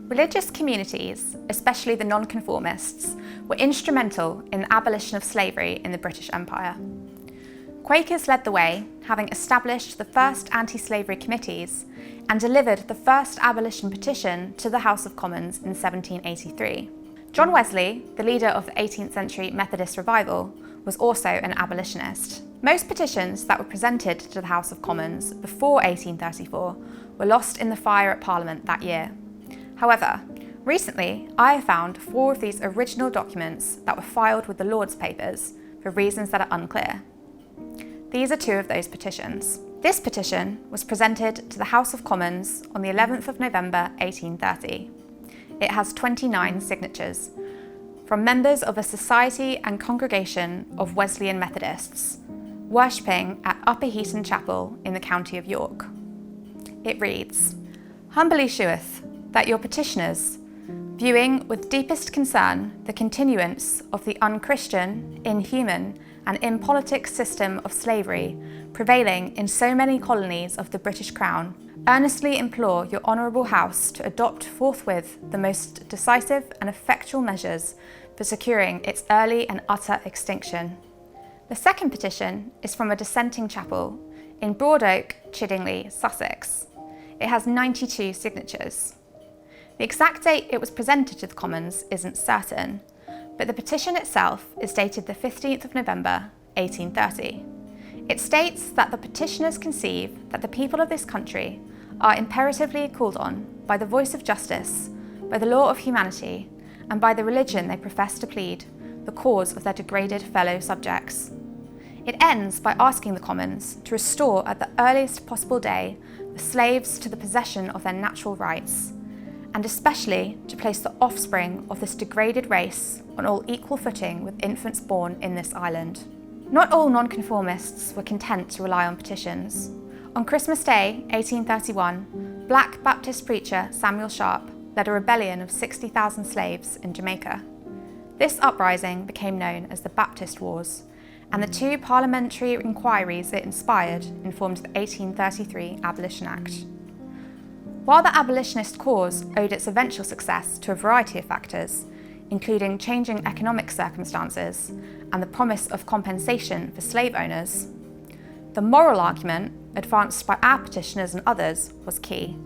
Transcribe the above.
Religious communities, especially the nonconformists, were instrumental in the abolition of slavery in the British Empire. Quakers led the way, having established the first anti-slavery committees and delivered the first abolition petition to the House of Commons in 1783. John Wesley, the leader of the 18th century Methodist revival, was also an abolitionist. Most petitions that were presented to the House of Commons before 1834 were lost in the fire at Parliament that year. However, recently I have found 4 of these original documents that were filed with the Lords Papers for reasons that are unclear. These are 2 of those petitions. This petition was presented to the House of Commons on the 11th of November 1830. It has 29 signatures from members of a society and congregation of Wesleyan Methodists, worshipping at Upper Heaton Chapel in the county of York. It reads, "Humbly sheweth that your petitioners, viewing with deepest concern the continuance of the unchristian, inhuman, and impolitic system of slavery prevailing in so many colonies of the British Crown, earnestly implore your Honourable House to adopt forthwith the most decisive and effectual measures for securing its early and utter extinction." The second petition is from a dissenting chapel in Broadoak, Chiddingly, Sussex. It has 92 signatures. The exact date it was presented to the Commons isn't certain, but the petition itself is dated the 15th of November, 1830. It states that the petitioners conceive that the people of this country are imperatively called on by the voice of justice, by the law of humanity, and by the religion they profess to plead, the cause of their degraded fellow subjects. It ends by asking the Commons to restore at the earliest possible day the slaves to the possession of their natural rights, and especially to place the offspring of this degraded race on all equal footing with infants born in this island. Not all nonconformists were content to rely on petitions. On Christmas Day, 1831, Black Baptist preacher Samuel Sharp led a rebellion of 60,000 slaves in Jamaica. This uprising became known as the Baptist Wars, and the 2 parliamentary inquiries it inspired informed the 1833 Abolition Act. While the abolitionist cause owed its eventual success to a variety of factors, including changing economic circumstances and the promise of compensation for slave owners, the moral argument advanced by our petitioners and others was key.